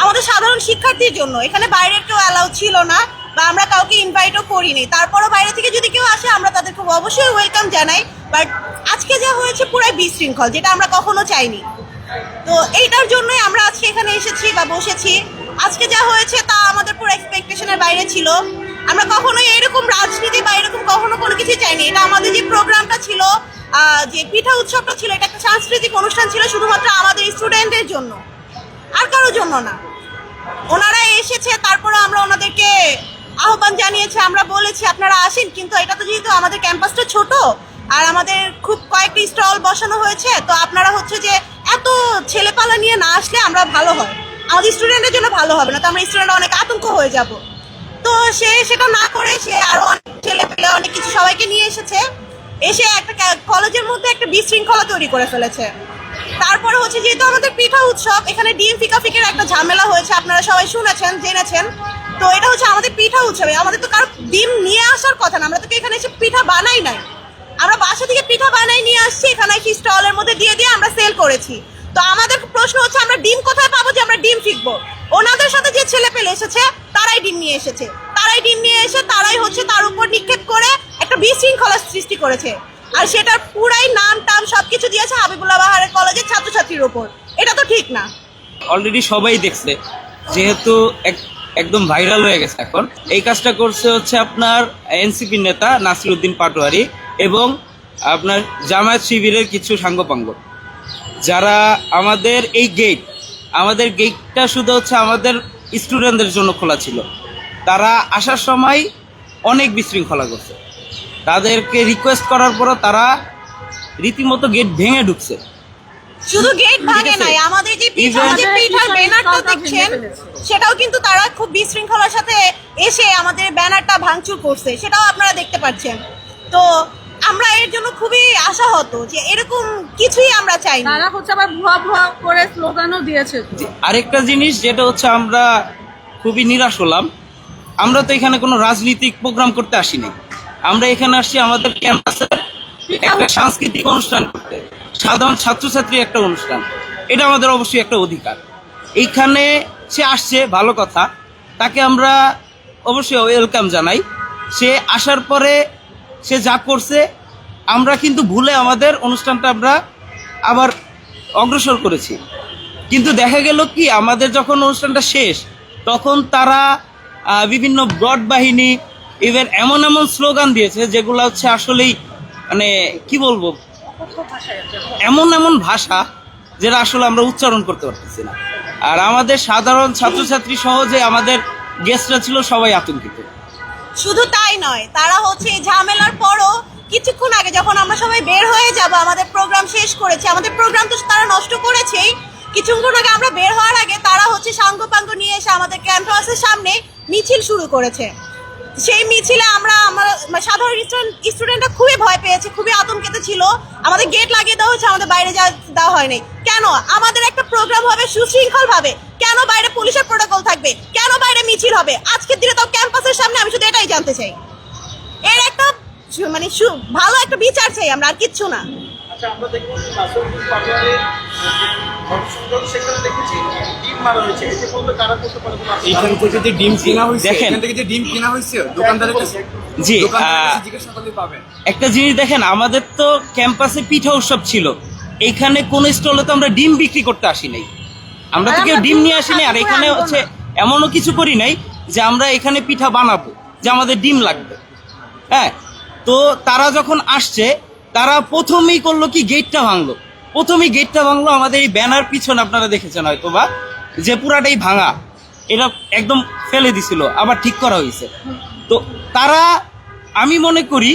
আমাদের সাধারণ শিক্ষার্থীর জন্য। এখানে বাইরের কেউ অ্যালাউ ছিল না বা আমরা কাউকে ইনভাইটও করিনি। তারপরও বাইরে থেকে যদি কেউ আসে আমরা তাদের খুব অবশ্যই ওয়েলকাম জানাই। বাট আজকে যা হয়েছে পুরাই বিশৃঙ্খল, যেটা আমরা কখনো চাইনি। তো এইটার জন্যই আমরা আজকে এখানে এসেছি বা বসেছি। আজকে যা হয়েছে তা আমাদের পুরো এক্সপেকটেশনের বাইরে ছিল। আমরা কখনোই এরকম রাজনীতি বা এরকম কখনো কোনো কিছু চাইনি। এটা আমাদের যে প্রোগ্রামটা ছিল, যে পিঠা উৎসবটা ছিল, এটা একটা সাংস্কৃতিক অনুষ্ঠান ছিল শুধুমাত্র আমাদের স্টুডেন্টদের জন্য, আর কারোর জন্য না। ওনারা এসেছে, তারপরে আমরা ওনাদেরকে আহ্বান জানিয়েছি, আমরা বলেছি আপনারা আসেন, কিন্তু এটা তো যেহেতু আমাদের ক্যাম্পাসটা ছোট আর আমাদের খুব কয়েকটি স্টল বসানো হয়েছে, তো আপনারা হচ্ছে যে এত ছেলেপালা নিয়ে না আসলে আমরা ভালো হয়, আমাদের স্টুডেন্টের জন্য ভালো হবে না, তো আমরা স্টুডেন্ট অনেক আতঙ্ক হয়ে যাব। তো সে সেটা না করে সে আরো অনেক ছেলে পেলে অনেক কিছু সবাইকে নিয়ে এসেছে, এসে একটা কলেজের মধ্যে একটা বিশৃঙ্খলা তৈরি করে ফেলেছে। তারপরে হচ্ছে যেহেতু আমাদের পিঠা উৎসব, এখানে ডিম ফিকাফিকের একটা ঝামেলা হয়েছে, আপনারা সবাই শুনেছেন জেনেছেন। তো এটা হচ্ছে আমাদের পিঠা উৎসবে, আমাদের তো কারো ডিম নিয়ে আসার কথা না, আমরা তো এখানে এসে পিঠা বানাই নাই, আমরা বাসা থেকে পিঠা বানাই নিয়ে আসছি, এখানে কি স্টলের মধ্যে দিয়ে দিয়ে আমরা সেল করেছি। তো আমাদের প্রশ্ন হচ্ছে আমরা ডিম কোথায় পাবো যে আমরা ডিম ফিকবো? ওনাদের সাথে যে ছেলে পেলে এসেছে তারাই ডিম নিয়ে এসেছে, তারাই ডিম নিয়ে এসে তারাই হচ্ছে তার উপর নিক্ষেপ করে একটা বিশৃঙ্খলা সৃষ্টি করেছে। আর সেটার পুরাই নাম টাম সবকিছু দিয়েছে হাবিবুল্লাহ বাহারের কলেজের ছাত্রছাত্রীর উপর। এটা তো ঠিক না। অলরেডি সবাই দেখছে, যেহেতু একদম ভাইরাল হয়ে গেছে এখন। এই কাজটা করছে হচ্ছে আপনার এনসিপি নেতা নাসিরউদ্দিন পাটোয়ারি এবং আপনার জামায়াত শিবিরের কিছু সাঙ্গপাঙ্গ, যারা আমাদের গেটটা শুধু হচ্ছে আমাদের স্টুডেন্টদের জন্য খোলা ছিল। তারা আসার সময় অনেক বিশৃঙ্খলা করছে, তাদেরকে রিকোয়েস্ট করার পরও তারা রীতিমতো গেট ভেঙে ঢুকছে। শুধু গেট ভাঙে নাই, আমাদের যে পিঠার ব্যানারটা দেখছেন সেটাও কিন্তু তারা খুব বিশৃঙ্খলার সাথে এসে আমাদের ব্যানারটা ভাঙচুর করছে, সেটাও আপনারা দেখতে পাচ্ছেন। তো আমরা এর জন্য খুবই আশাহত যে এরকম কিছুই আমরা চাই না। তারা হচ্ছে আবার ভুয়া ভুয়া করে স্লোগানও দিয়েছে। আরেকটা জিনিস যেটা হচ্ছে আমরা খুবই নিরাশ হলাম, আমরা তো এখানে কোনো রাজনৈতিক প্রোগ্রাম করতে আসিনি, আমরা এখানে আসছি আমাদের ক্যাম্পাসের একটা সাংস্কৃতিক অনুষ্ঠান করতে, সাধারণ ছাত্রছাত্রীর একটা অনুষ্ঠান, এটা আমাদের অবশ্যই একটা অধিকার। এইখানে সে আসছে ভালো কথা, তাকে আমরা অবশ্যই ওয়েলকাম জানাই। সে আসার পরে সে যা করছে, আমরা কিন্তু ভুলে আমাদের অনুষ্ঠানটা আমরা আবার অগ্রসর করেছি। কিন্তু দেখা গেল কি, আমাদের যখন অনুষ্ঠানটা শেষ তখন তারা বিভিন্ন ব্রড বাহিনী ইভেন এমন স্লোগান দিয়েছে যেগুলো হচ্ছে আসলেই মানে কি বলবো, এমন ভাষা যেটা আসলে আমরা উচ্চারণ করতে পারতেছি না। আর আমাদের সাধারণ ছাত্রছাত্রী সহ যে আমাদের গেস্টরা ছিল সবাই আতঙ্কিত। শুধু তাই নয়, তারা হচ্ছে এই ঝামেলার পরও কিছুক্ষণ আগে যখন আমরা সবাই বের হয়ে যাব, আমাদের প্রোগ্রাম শেষ করেছে, আমাদের প্রোগ্রাম তো তারা নষ্ট করেছেই, কিছুক্ষণ আগে আমরা বের হওয়ার আগে তারা হচ্ছে সাঙ্গপাঙ্গ নিয়ে এসে আমাদের ক্যাম্পাসের সামনে মিছিল শুরু করেছে। সেই মিছিলে আমরা সাধারণ স্টুডেন্টরা খুবই ভয় পেয়েছে, খুবই আতঙ্কিত ছিল। আমাদের গেট লাগিয়ে দেওয়া হয়েছে, আমাদের বাইরে দেওয়া হয়নি। কেন? আমাদের একটা প্রোগ্রাম হবে সুশৃঙ্খল ভাবে, কেন বাইরে পুলিশের প্রোটোকল থাকবে? কেন বাইরে মিছিল হবে? আজকের দিনে তো ক্যাম্পাসের সামনে, আমি শুধু এটাই জানতে চাই। এর একটা মানে ভালো একটা বিচার চাই আমরা, আর কিচ্ছু না। আমরা দেখবো নাসিরউদ্দিন পাটোয়ারির সেখানে দেখেছি ডিম মারা হয়েছে, এতে বলতে কারা করতে পারে কোনো এইখান থেকে যে ডিম কেনা হয়েছে, দেখেন, এখান থেকে যে ডিম কেনা হয়েছে দোকানদারের কাছে, জি জিজ্ঞাসা করলে পাবেন। একটা জিনিস দেখেন, আমাদের তো ক্যাম্পাসে পিঠা উৎসব ছিল, এইখানে কোন স্টলে তো আমরা ডিম বিক্রি করতে আসি নাই, আমরা তো কেউ ডিম নিয়ে আসি নাই। আর এখানে হচ্ছে এমনও কিছু করি নাই যে আমরা এখানে পিঠা বানাবো যে আমাদের ডিম লাগবে। হ্যাঁ, তো তারা যখন আসছে তারা প্রথমেই করলো কি, গেটটা ভাঙলো। আমাদের এই ব্যানার পিছনে আপনারা দেখেছেন হয়তো বা, যে পুরাটাই ভাঙা, এটা একদম ফেলে দিছিল, আবার ঠিক করা হয়েছে। তো তারা, আমি মনে করি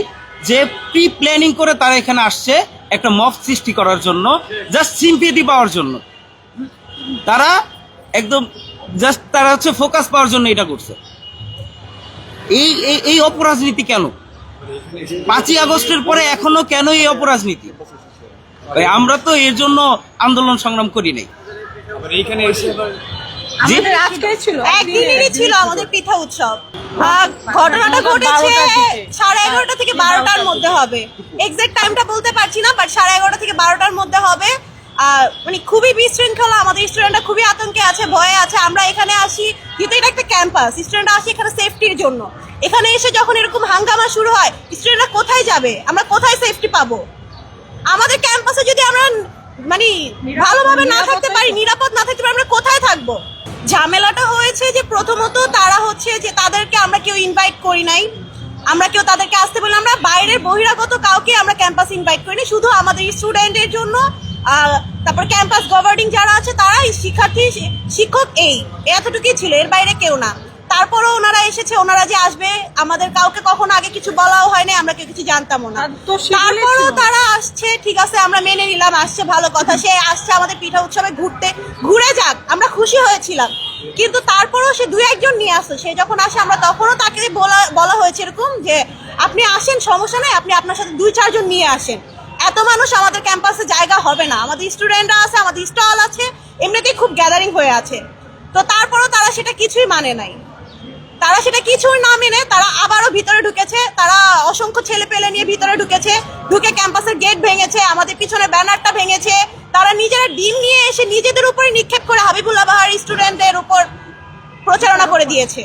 যে প্রি প্ল্যানিং করে তারা এখানে আসছে একটা মব সৃষ্টি করার জন্য, জাস্ট সিম্পিতি পাওয়ার জন্য। তারা একদম জাস্ট তারা হচ্ছে ফোকাস পাওয়ার জন্য এটা করছে। এই অপরাজনীতি কেন? 5ই আগস্টের পরে এখনো কেন এই অপরাজনীতি? আমরা তো এর জন্য আন্দোলন সংগ্রাম করি নাই। এইখানে এসে একদিনেরই ছিল আমাদের পিঠা উৎসব। ঘটনাটা ঘটেছে 11:30 থেকে 12টার মধ্যে হবে, এক্সাক্ট টাইমটা বলতে পারছি না, বাট 11:30 থেকে 12টার মধ্যে হবে। মানে খুবই বিশৃঙ্খলা, আমাদের স্টুডেন্টরা খুবই আতঙ্কে আছে, ভয়ে আছে। আমরা এখানে আসি, যেহেতু এটা একটা ক্যাম্পাস, স্টুডেন্টরা আসি এখানে সেফটির জন্য। এখানে এসে যখন এরকম হাঙ্গামা শুরু হয়, স্টুডেন্টরা কোথায় যাবে? আমরা কোথায় সেফটি পাবো? আমাদের ক্যাম্পাসে যদি আমরা মানে ভালোভাবে না থাকতে পারি, নিরাপদ না থাকতে পারি, আমরা কোথায় থাকবো? ঝামেলাটা হয়েছে যে প্রথমত তারা হচ্ছে যে তাদেরকে আমরা কেউ ইনভাইট করি নাই, আমরা কেউ তাদেরকে আসতে বলি, আমরা বাইরের বহিরাগত কাউকে আমরা ক্যাম্পাস ইনভাইট করিনি, শুধু আমাদের স্টুডেন্টের জন্য। তারপর ক্যাম্পাস গভর্নিং যারা আছে তারা শিক্ষার্থী শিক্ষক এতটুকুই ছিল, এর বাইরে কেউ না। তারপরও ওনারা এসেছে, ওনারা যে আসবে আমাদের কাউকে কখনো আগে কিছু বলাও হয়নি, আমরা কেউ কিছু জানতামও না। তো শিবিরে তারপরও ছিল। তারা আসছে, ঠিক আছে আমরা মেনে নিলাম, আসছে ভালো কথা, সে আসছে আমাদের পিঠা উৎসবে ঘুরে যাক, আমরা খুশি হয়েছিলাম। কিন্তু তারপরও সে 2-1 জন নিয়ে আসতো, সে যখন আসে আমরা তখনও তাকে বলা হয়েছে এরকম যে আপনি আসেন, সমস্যা নেই, আপনি আপনার সাথে 2-4 জন নিয়ে আসেন, এত মানুষ আমাদের ক্যাম্পাসে জায়গা হবে না, আমাদের স্টুডেন্টরা আছে, আমাদের স্টল আছে, এমনিতেই খুব গ্যাদারিং হয়ে আছে। তো তারপরও তারা সেটা কিছুই মানে নাই, তারা সেটা কিছুই না মেনে তারা আবারও ভিতরে ঢুকেছে, তারা অসংখ্য ছেলে পেলে নিয়ে ভিতরে ঢুকে ক্যাম্পাসের গেট ভেঙেছে, আমাদের পিছনে ব্যানারটা ভেঙেছে, তারা নিজেরা ডিম নিয়ে এসে নিজেদের উপরে নিক্ষেপ করে হাবিবুল্লাহ বাহার স্টুডেন্টদের উপর প্রচারণা করে দিয়েছে।